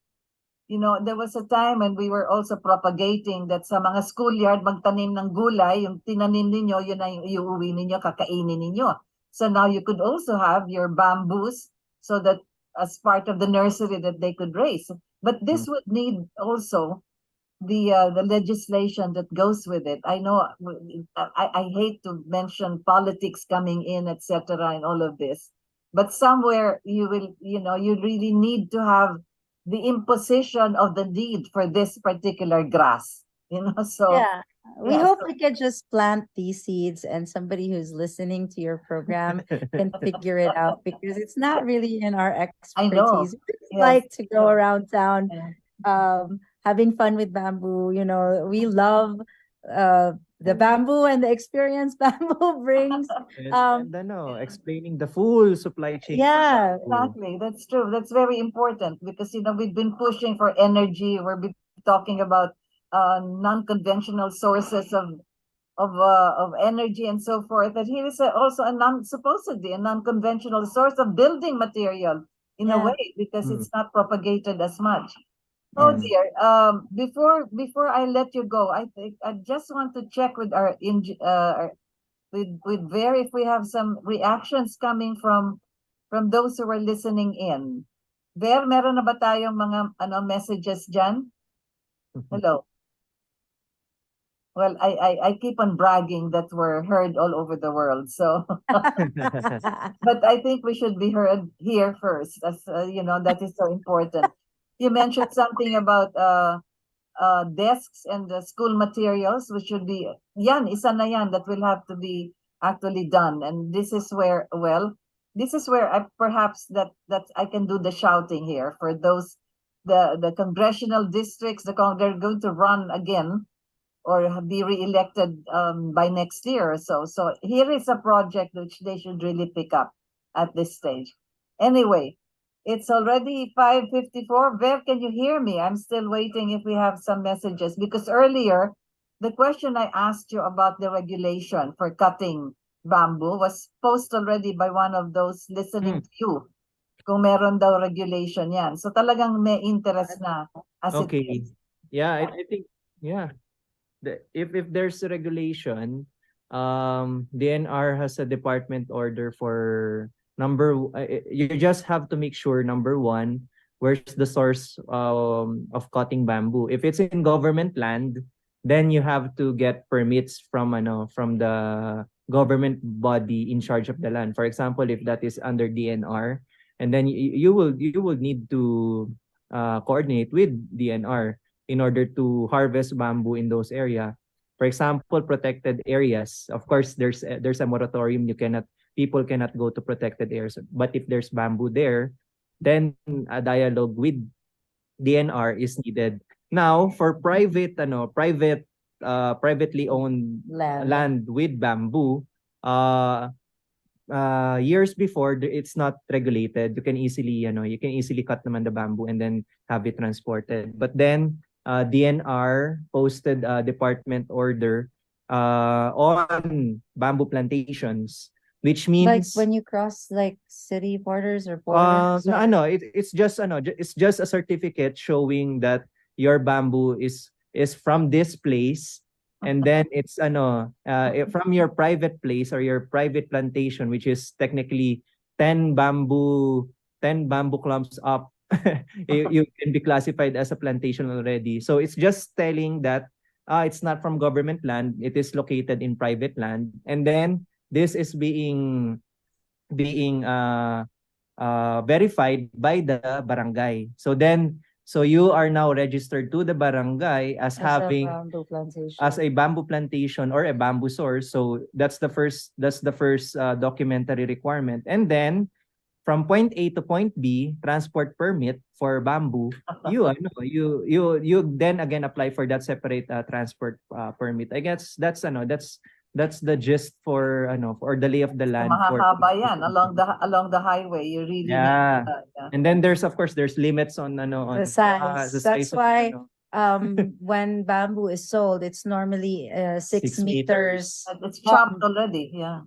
There was a time when we were also propagating that sa mga schoolyard, magtanim ng gulay, yung tinanim ninyo, yun na yung iuwi ninyo, kakainin ninyo. So now you could also have your bamboos so that as part of the nursery that they could raise. But this would need also the legislation that goes with it. I know I hate to mention politics coming in, etc., and all of this. But somewhere you really need to have the imposition of the need for this particular grass, so Yeah. We yeah, hope we can just plant these seeds and somebody who's listening to your program can figure it out because it's not really in our I know. expertise. We just Yes. like to go around town Yeah. having fun with bamboo. We love the bamboo and the experience bamboo brings. And explaining the full supply chain. Yeah. Exactly, that's true. That's very important because we've been pushing for energy. We're talking about non-conventional sources of energy and so forth. That here is also supposedly a non-conventional source of building material in a Yeah. way because it's not propagated as much. Oh Yes. dear. Before I let you go, I think I just want to check with with Ver if we have some reactions coming from those who are listening in. Ver, meron na ba tayong mga messages dyan? Hello. Well, I keep on bragging that we're heard all over the world. So, but I think we should be heard here first. As that is so important. You mentioned something about desks and the school materials, which should be, isa na yan that will have to be actually done. And this is where, this is where perhaps that I can do the shouting here for those, the congressional districts, they're going to run again or be re-elected by next year or so. So here is a project which they should really pick up at this stage. Anyway, it's already 5:54. Bev, can you hear me? I'm still waiting if we have some messages, because earlier, the question I asked you about the regulation for cutting bamboo was posed already by one of those listening to you. Kung meron daw regulation yan. So talagang may interest na as it Okay. is. Yeah, I think, yeah. If there's a regulation, DNR has a department order for you just have to make sure, number one, where's the source of cutting bamboo. If it's in government land, then you have to get permits from the government body in charge of the land. For example, if that is under DNR, and then you will need to coordinate with DNR in order to harvest bamboo in those areas. For example, protected areas. Of course, there's a moratorium. People cannot go to protected areas. But if there's bamboo there, then a dialogue with DNR is needed. Now, for privately owned land with bamboo, years before, it's not regulated. You can easily cut naman the bamboo and then have it transported. But then DNR posted a department order on bamboo plantations, which means Like when you cross like city borders or borders. it's just a certificate showing that your bamboo is from this place, and then it's from your private place or your private plantation, which is technically 10 bamboo clumps up. you can be classified as a plantation already. So it's just telling that it's not from government land, it is located in private land, and then this is being verified by the barangay. So you are now registered to the barangay as having a bamboo plantation or a bamboo source. So that's the first documentary requirement. And then from point A to point B, transport permit for bamboo, you then again apply for that separate transport permit. I guess that's the gist for the lay of the land. Mahahaba yan along the highway. You really need yeah. And then there's limits on the size. the That's size why when bamboo is sold, it's normally 6 meters. It's chopped already. Yeah.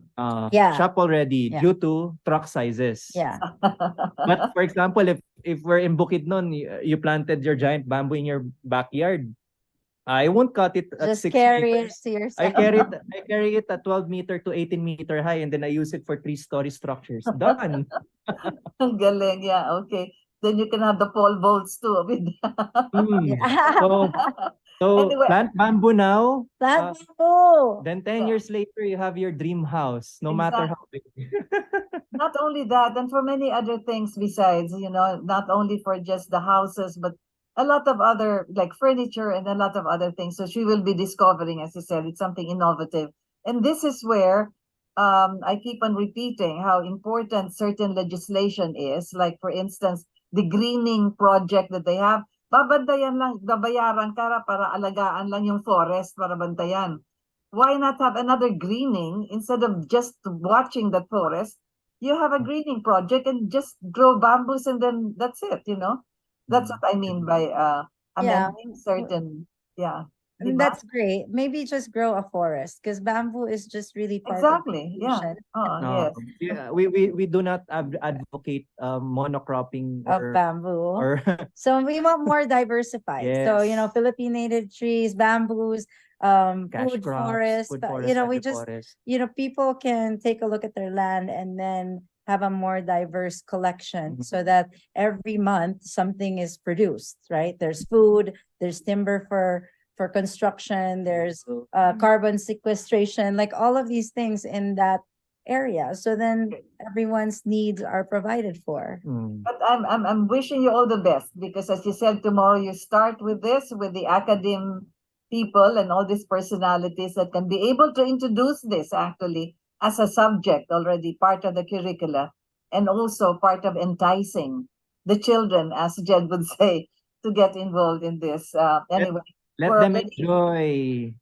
Shop already Yeah. due to truck sizes. Yeah. But for example, if we're in Bukidnon, you planted your giant bamboo in your backyard, I won't cut it at Just 6 carry meters. it to yourself. I carry it at 12 meter to 18 meter high, and then I use it for 3-story structures. Done. Ang galing, yeah, okay. Then you can have the pole vaults too with So Anyway. plant bamboo now. Plant bamboo. Then 10 years later, you have your dream house, no matter how big. Not only that, and for many other things besides, not only for just the houses, but a lot of other like furniture and a lot of other things. So she will be discovering, as you said, it's something innovative. And this is where I keep on repeating how important certain legislation is. Like, for instance, the greening project that they have, babayaran ka para alagaan lang yung forest para bantayan. Why not have another greening instead of just watching the forest? You have a greening project and just grow bamboos and then that's it, That's what I mean by amending certain, And that's great. Maybe just grow a forest because bamboo is just really part exactly, of the solution yes. Yeah, we do not advocate monocropping of bamboo. So we want more diversified. Yes. So Philippine native trees, bamboos, food forest. We just people can take a look at their land and then have a more diverse collection so that every month something is produced, right? There's food, there's timber for construction, there's carbon sequestration, like all of these things in that area. So then everyone's needs are provided for. Mm. But I'm wishing you all the best, because as you said, tomorrow you start with this, with the academe people and all these personalities that can be able to introduce this actually as a subject, already part of the curricula, and also part of enticing the children, as Jed would say, to get involved in this. Anyway, Let we're them already- enjoy.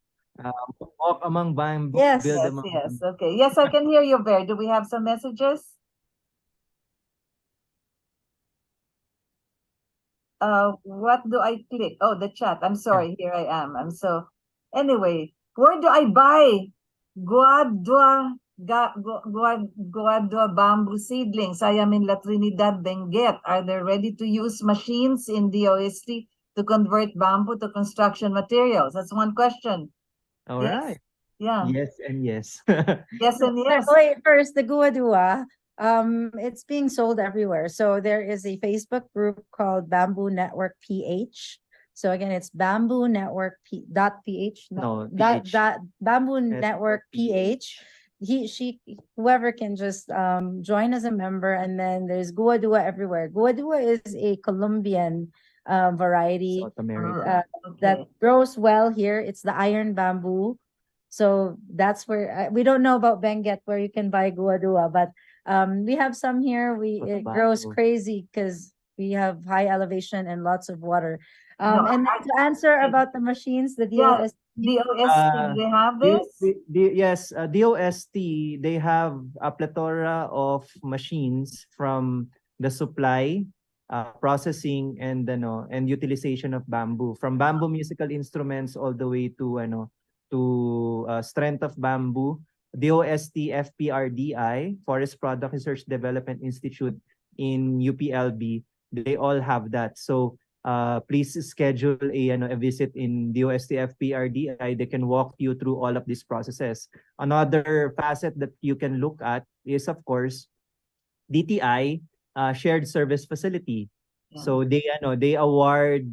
Walk among bamboo, Yes. build Yes, among yes, okay. Yes, I can hear you, Bear. Do we have some messages? What do I click? Oh, the chat. I'm sorry. Here I am. Anyway, where do I buy guadua bamboo seedlings? I am in La Trinidad, Benguet. Are there ready-to-use machines in DOST to convert bamboo to construction materials? That's one question. All Yes. right. Yeah. Yes and yes. Yes and yes. Wait, first, the guadua, it's being sold everywhere. So there is a Facebook group called Bamboo Network PH. So again, it's bamboo network .ph. No, That PH. that bamboo Yes, network PH. Whoever can just join as a member, and then there's guadua everywhere. Guadua is a Colombian variety South America. that Okay. grows well here. It's the iron bamboo. So that's where we don't know about Benguet where you can buy guadua, but we have some here. It grows Cotabato. crazy because we have high elevation and lots of water. No, And then to answer about the machines, the Yeah. DOS, DOST, they have this? Yes, DOST, they have a plethora of machines from the supply, processing, and and utilization of bamboo. From bamboo musical instruments all the way to strength of bamboo. DOST FPRDI, Forest Product Research Development Institute in UPLB, they all have that. So please schedule a visit in DOST FPRDI. They can walk you through all of these processes. Another facet that you can look at is, of course, DTI, shared service facility. Yeah. So they award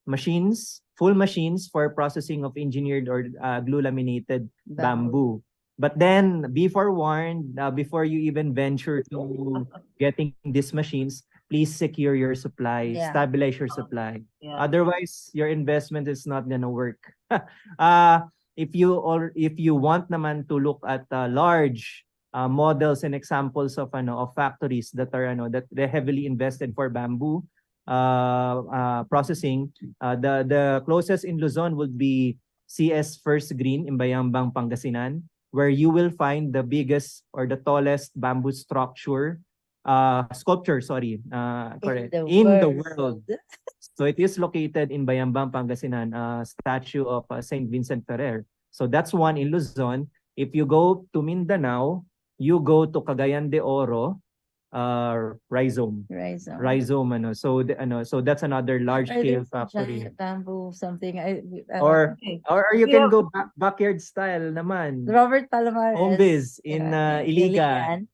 machines, full machines for processing of engineered or glue laminated bamboo. But then be forewarned, before you even venture to getting these machines, please secure your supply, Yeah. stabilize your supply. Yeah. Otherwise, your investment is not gonna work. If you want naman to look at large models and examples of factories that are that they heavily invested for bamboo processing, the closest in Luzon would be CS First Green in Bayambang, Pangasinan, where you will find the biggest or the tallest bamboo sculpture, correct, in the world. So it is located in Bayambang, Pangasinan, statue of Saint Vincent Ferrer. So that's one in Luzon. If you go to Mindanao, you go to Cagayan de Oro, rhizome. So that's another large scale factory. Bamboo something. Or Okay. or you We can have- go backyard style naman. Robert Palomares. Home biz in Iligan.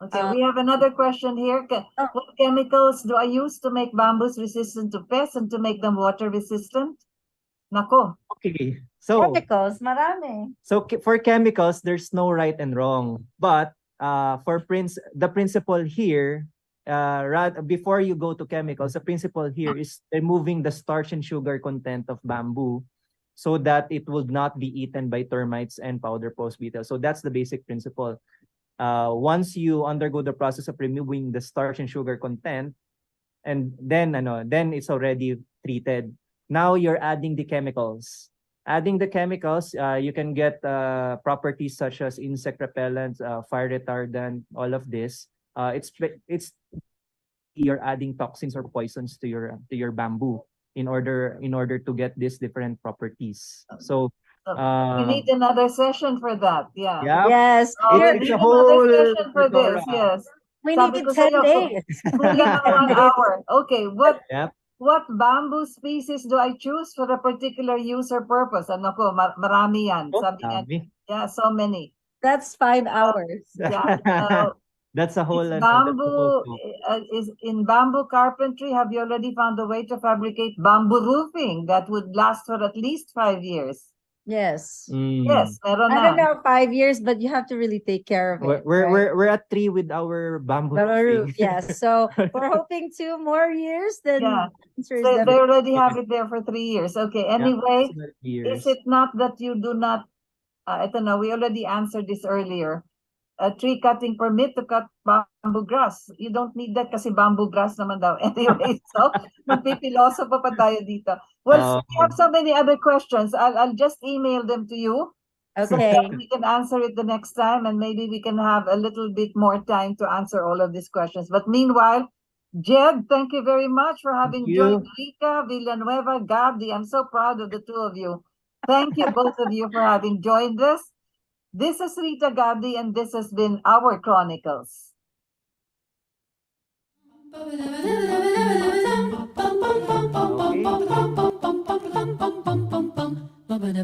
Okay, we have another question here. What chemicals do I use to make bamboos resistant to pests and to make them water resistant? Nako. Okay. So Chemicals, marami. for chemicals, there's no right and wrong. But the principle here, before you go to chemicals, the principle here is removing the starch and sugar content of bamboo so that it would not be eaten by termites and powder post beetles. So that's the basic principle. Once you undergo the process of removing the starch and sugar content, and then it's already treated. Now you're adding the chemicals. Adding the chemicals, you can get properties such as insect repellent, fire retardant, all of this. It's you're adding toxins or poisons to your bamboo in order to get these different properties. So We need another session for that. Yeah. yeah, Yes. Oh, Here- we it's need a whole another session for this. plethora. Yes. we Sabi need ko 10 sa'yo, days. Kulang ang 1 hour. Okay, Yep. what bamboo species do I choose for a particular use or purpose? Ano ko, marami yan. Sabi nga, Dami. yeah, so many. That's 5 hours. Yeah. That's a whole Is that's a whole bamboo talk. is in bamboo carpentry? Have you already found a way to fabricate bamboo roofing that would last for at least 5 years? Yes. Yes, meron I don't na. know 5 years, but you have to really take care of it. right? We're at 3 with our bamboo Baru, roofing. yes. So we're hoping 2 more years. Then Yeah. the answer is So they definitely already have it there for 3 years. Okay. Anyway, is it not that you do not, I don't know, we already answered this earlier. A tree cutting permit to cut bamboo grass. You don't need that kasi bamboo grass naman daw. Anyway, so magpipilosopo pa tayo dito. Well, we have so many other questions. I'll just email them to you. okay. We can answer it the next time, and maybe we can have a little bit more time to answer all of these questions. But meanwhile, Jed, thank you very much for having joined Rica, Villanueva, Gabby. I'm so proud of the two of you. Thank you, both of you, for having joined us. This is Rita Gadi, and this has been our Chronicles. Okay.